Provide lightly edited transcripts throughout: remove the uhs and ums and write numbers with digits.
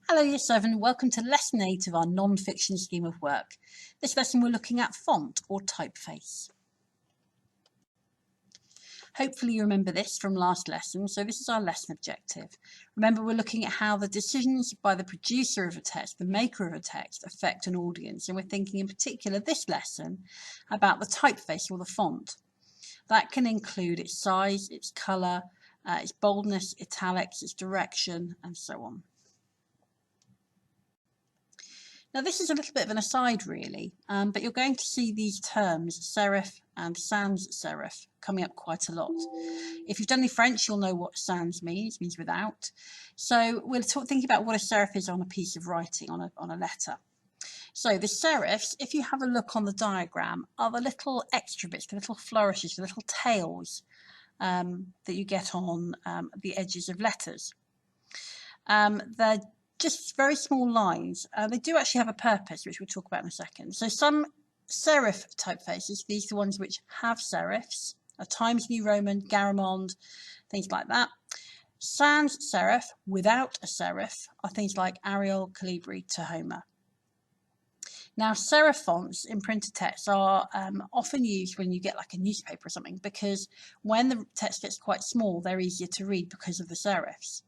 Hello Year 7, welcome to Lesson 8 of our non-fiction scheme of work. This lesson we're looking at font or typeface. Hopefully you remember this from last lesson, so this is our lesson objective. Remember, we're looking at how the decisions by the producer of a text, the maker of a text, affect an audience, and we're thinking in particular this lesson about the typeface or the font. That can include its size, its colour, its boldness, italics, its direction, and so on. Now this is a little bit of an aside really, but you're going to see these terms serif and sans serif coming up quite a lot. If you've done any French, you'll know what sans means, without. So we're thinking about what a serif is on a piece of writing, on a letter. So the serifs, if you have a look on the diagram, are the little extra bits, the little flourishes, the little tails that you get on the edges of letters. They're just very small lines. They do actually have a purpose, which we'll talk about in a second. So some serif typefaces, these are the ones which have serifs, are Times New Roman, Garamond, things like that. Sans serif, without a serif, are things like Arial, Calibri, Tahoma. Now, serif fonts in printed text are often used when you get like a newspaper or something, because when the text gets quite small, they're easier to read because of the serifs.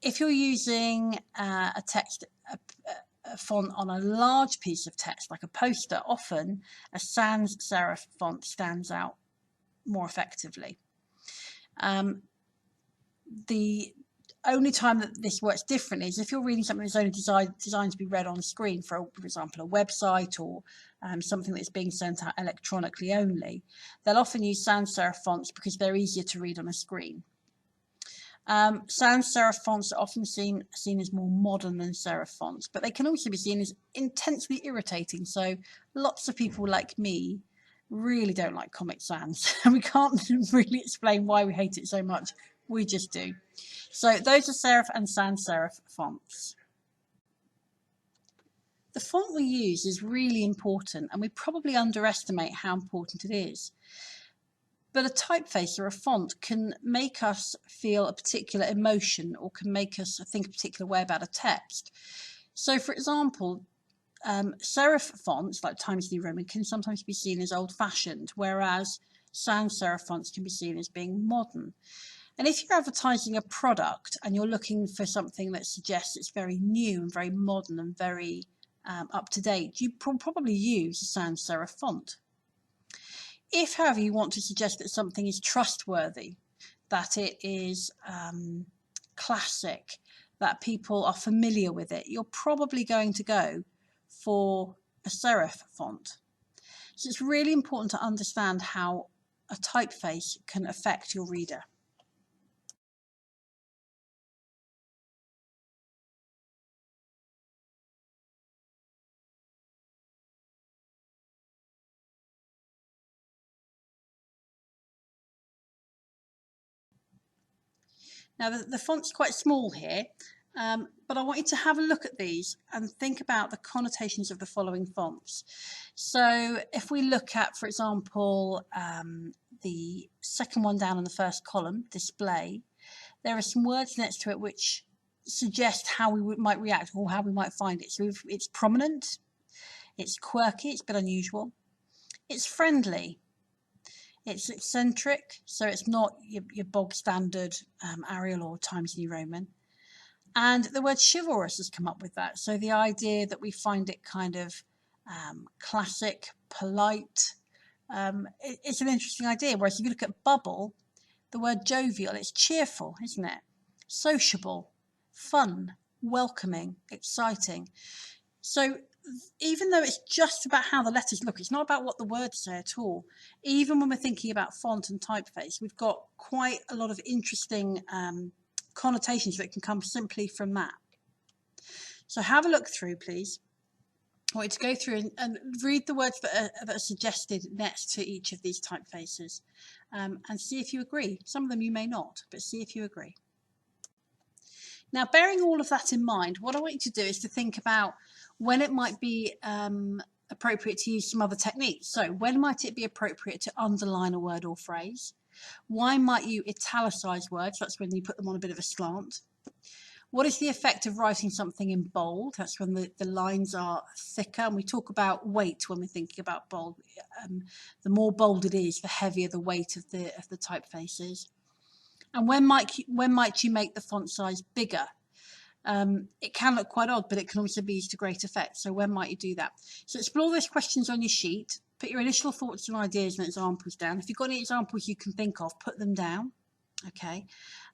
If you're using a font on a large piece of text, like a poster, often a sans serif font stands out more effectively. The only time that this works differently is if you're reading something that's only designed to be read on screen, for example, a website or something that's being sent out electronically only. They'll often use sans serif fonts because they're easier to read on a screen. Sans serif fonts are often seen as more modern than serif fonts, but they can also be seen as intensely irritating. So lots of people like me really don't like Comic Sans, and we can't really explain why we hate it so much. We just do. So those are serif and sans serif fonts. The font we use is really important, and we probably underestimate how important it is. But a typeface or a font can make us feel a particular emotion, or can make us think a particular way about a text. So, for example, serif fonts like Times New Roman can sometimes be seen as old-fashioned, whereas sans serif fonts can be seen as being modern. And if you're advertising a product and you're looking for something that suggests it's very new and very modern and very up-to-date, you probably use a sans serif font. If, however, you want to suggest that something is trustworthy, that it is classic, that people are familiar with it, you're probably going to go for a serif font. So it's really important to understand how a typeface can affect your reader. Now the font's quite small here, but I want you to have a look at these and think about the connotations of the following fonts. So if we look at, for example, the second one down in the first column, display, there are some words next to it which suggest how we might react or how we might find it. So it's prominent, it's quirky, it's a bit unusual, it's friendly, it's eccentric, so it's not your bog standard Arial or Times New Roman. And the word chivalrous has come up with that. So the idea that we find it kind of classic, polite, it's an interesting idea. Whereas if you look at bubble, the word jovial, it's cheerful, isn't it? Sociable, fun, welcoming, exciting. So even though it's just about how the letters look, it's not about what the words say at all. Even when we're thinking about font and typeface, we've got quite a lot of interesting connotations that can come simply from that. So have a look through, please. I want you to go through and read the words that are suggested next to each of these typefaces and see if you agree. Some of them you may not, but see if you agree. Now, bearing all of that in mind, what I want you to do is to think about when it might be appropriate to use some other techniques. So when might it be appropriate to underline a word or phrase? Why might you italicize words? That's when you put them on a bit of a slant. What is the effect of writing something in bold? That's when the lines are thicker. And we talk about weight when we're thinking about bold. The more bold it is, the heavier the weight of the typeface is. And when might you make the font size bigger? It can look quite odd, but it can also be used to great effect. So when might you do that? So explore those questions on your sheet. Put your initial thoughts and ideas and examples down. If you've got any examples you can think of, put them down. Okay,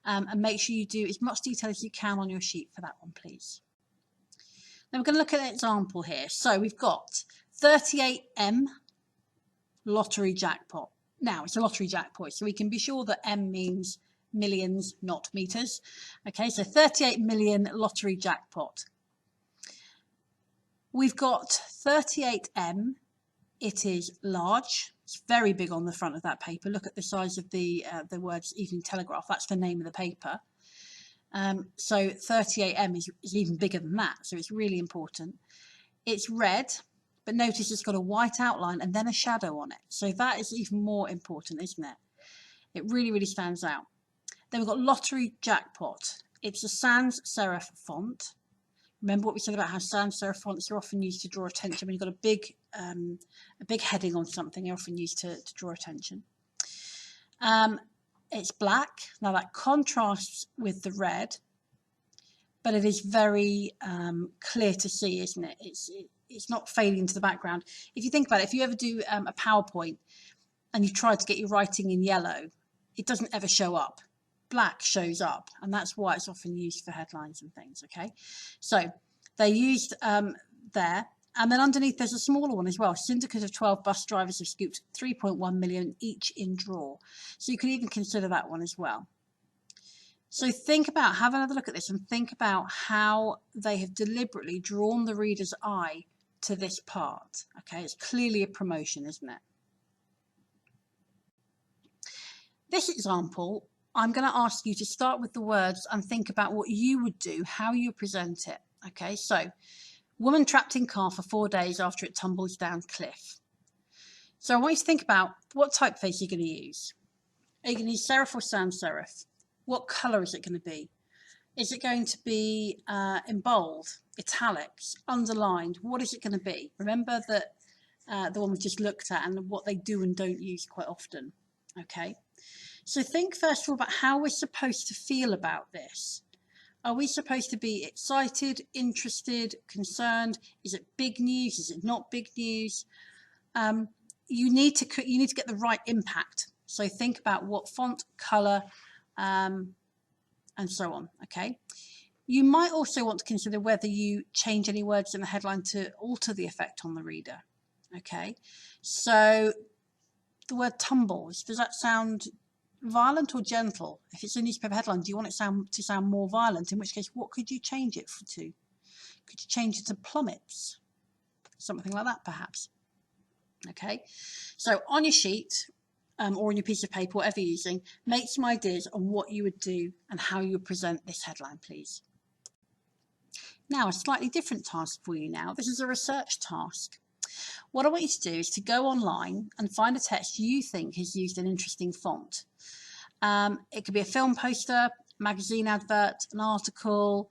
and make sure you do as much detail as you can on your sheet for that one, please. Now we're going to look at an example here. So we've got 38M lottery jackpot. Now it's a lottery jackpot, so we can be sure that M means millions, not meters. Okay, so 38 million lottery jackpot. We've got 38M. It is large. It's very big on the front of that paper. Look at the size of the words Evening Telegraph. That's the name of the paper. So 38M is even bigger than that. So it's really important. It's red, but notice it's got a white outline and then a shadow on it. So that is even more important, isn't it? It really, really stands out. Then we've got lottery jackpot. It's a sans serif font. Remember what we said about how sans serif fonts are often used to draw attention. When you've got a big heading on something, they're often used to draw attention. It's black. Now that contrasts with the red, but it is very clear to see, isn't it? It's not fading into the background. If you think about it, if you ever do a PowerPoint and you try to get your writing in yellow, it doesn't ever show up. Black shows up, and that's why it's often used for headlines and things. Okay, so they're used there, and then underneath there's a smaller one as well. Syndicate of 12 bus drivers have scooped 3.1 million each in draw, so you can even consider that one as well. So have another look at this and think about how they have deliberately drawn the reader's eye to this part. Okay, it's clearly a promotion, isn't it? This example, I'm going to ask you to start with the words and think about what you would do, how you present it. Okay, so woman trapped in car for 4 days after it tumbles down cliff. So I want you to think about what typeface you're going to use. Are you going to use serif or sans serif? What colour is it going to be? Is it going to be in bold, italics, underlined? What is it going to be? Remember that the one we just looked at and what they do and don't use quite often. Okay. So think first of all about how we're supposed to feel about this. Are we supposed to be excited, interested, concerned? Is it big news? Is it not big news? You need to get the right impact. So think about what font, colour, and so on. Okay. You might also want to consider whether you change any words in the headline to alter the effect on the reader. Okay. So the word tumbles, does that sound violent or gentle? If it's a newspaper headline, do you want it to sound more violent? In which case, what could you change it to? Could you change it to plummets? Something like that, perhaps. Okay, so on your sheet or on your piece of paper, whatever you're using, make some ideas on what you would do and how you would present this headline, please. Now, a slightly different task for you now. This is a research task. What I want you to do is to go online and find a text you think has used an interesting font. It could be a film poster, magazine advert, an article.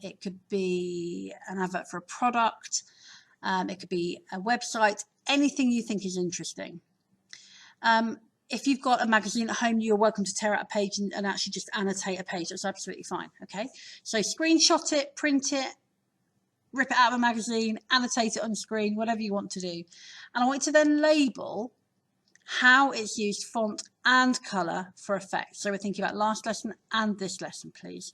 It could be an advert for a product. It could be a website, anything you think is interesting. If you've got a magazine at home, you're welcome to tear out a page and actually just annotate a page. That's absolutely fine. Okay, so screenshot it, print it, rip it out of a magazine, annotate it on screen, whatever you want to do. And I want you to then label how it's used font and colour for effect. So we're thinking about last lesson and this lesson, please.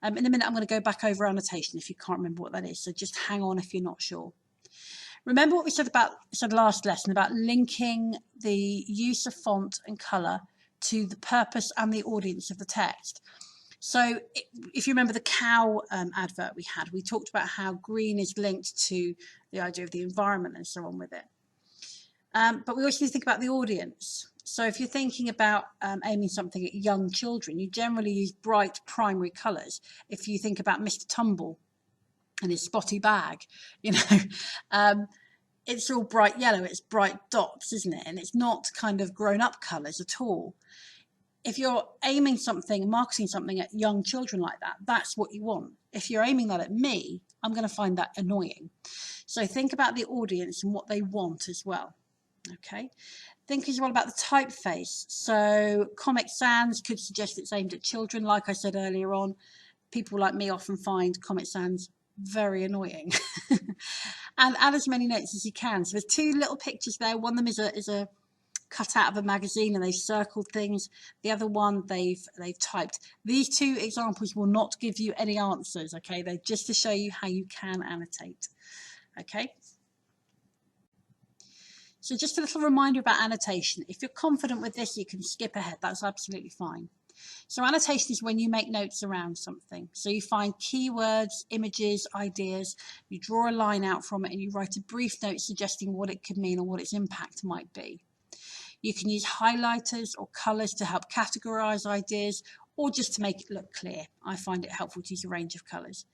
In a minute, I'm going to go back over annotation if you can't remember what that is. So just hang on if you're not sure. Remember what we said last lesson about linking the use of font and colour to the purpose and the audience of the text. So if you remember the cow advert we had, we talked about how green is linked to the idea of the environment and so on with it. But we also need to think about the audience. So if you're thinking about aiming something at young children, you generally use bright primary colours. If you think about Mr. Tumble and his spotty bag, you know, it's all bright yellow, it's bright dots, isn't it? And it's not kind of grown-up colours at all. if you're aiming something, marketing something at young children like that, that's what you want. If you're aiming that at me, I'm going to find that annoying. So think about the audience and what they want as well. Okay. Think as well about the typeface. So Comic Sans could suggest it's aimed at children. Like I said earlier on, people like me often find Comic Sans very annoying. And add as many notes as you can. So there's two little pictures there. One of them is a cut out of a magazine and they've circled things. The other one they've typed. These two examples will not give you any answers, okay? They're just to show you how you can annotate, okay? So just a little reminder about annotation. If you're confident with this, you can skip ahead. That's absolutely fine. So annotation is when you make notes around something. So you find keywords, images, ideas, you draw a line out from it and you write a brief note suggesting what it could mean or what its impact might be. You can use highlighters or colours to help categorise ideas or just to make it look clear. I find it helpful to use a range of colours.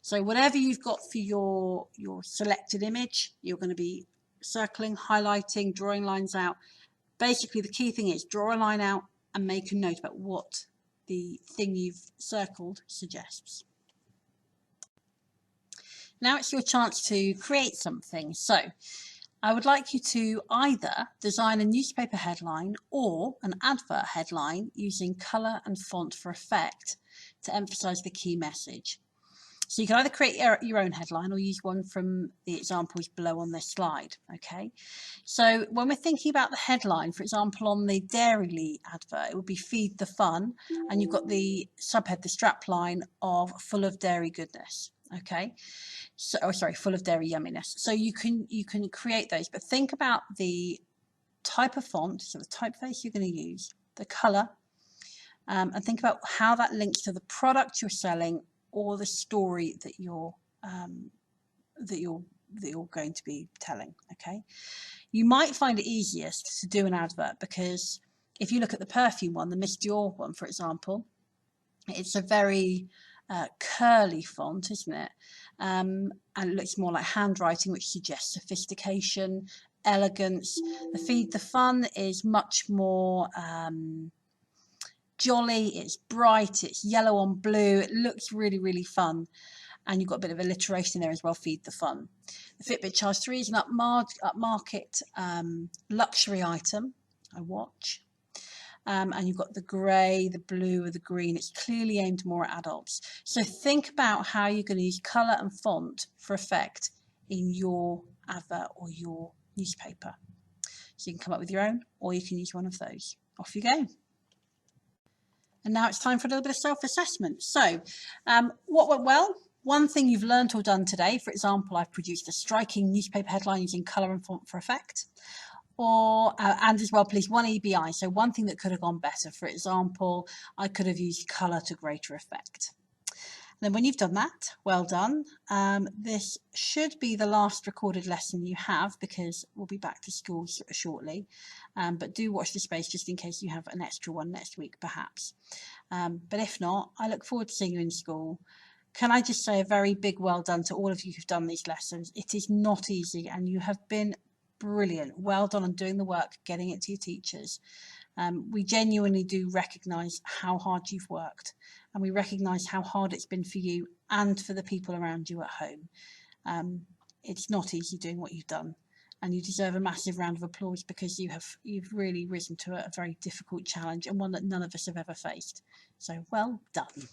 So whatever you've got for your selected image, you're going to be circling, highlighting, drawing lines out. Basically, the key thing is draw a line out and make a note about what the thing you've circled suggests. Now it's your chance to create something. So I would like you to either design a newspaper headline or an advert headline using colour and font for effect to emphasise the key message. So you can either create your own headline or use one from the examples below on this slide, okay? So when we're thinking about the headline, for example, on the Dairyly advert, it would be Feed the Fun, and you've got the subhead, the strapline of full of dairy goodness, okay? So, oh, sorry, full of dairy yumminess. So you can create those, but think about the type of font, so the typeface you're going to use, the colour, and think about how that links to the product you're selling or the story that you're going to be telling. Okay, you might find it easiest to do an advert because if you look at the perfume one, the Miss Dior one, for example, it's a very curly font, isn't it? And it looks more like handwriting, which suggests sophistication, elegance. The Feed the Fun is much more jolly, it's bright, it's yellow on blue, it looks really, really fun. And you've got a bit of alliteration there as well, Feed the Fun. The Fitbit Charge 3 is an upmarket luxury item, a watch. And you've got the grey, the blue, or the green. It's clearly aimed more at adults. So think about how you're going to use colour and font for effect in your advert or your newspaper. So you can come up with your own, or you can use one of those. Off you go. And now it's time for a little bit of self-assessment. So what went well? One thing you've learned or done today, for example, I've produced a striking newspaper headline using colour and font for effect. Or, and as well, please, one EBI. So one thing that could have gone better, for example, I could have used colour to greater effect. And then when you've done that, well done. This should be the last recorded lesson you have because we'll be back to school shortly. But do watch the space just in case you have an extra one next week, perhaps. But if not, I look forward to seeing you in school. Can I just say a very big well done to all of you who've done these lessons. It is not easy and you have been brilliant. Well done on doing the work, getting it to your teachers. We genuinely do recognise how hard you've worked and we recognise how hard it's been for you and for the people around you at home. It's not easy doing what you've done and you deserve a massive round of applause because you've really risen to a very difficult challenge and one that none of us have ever faced. So well done.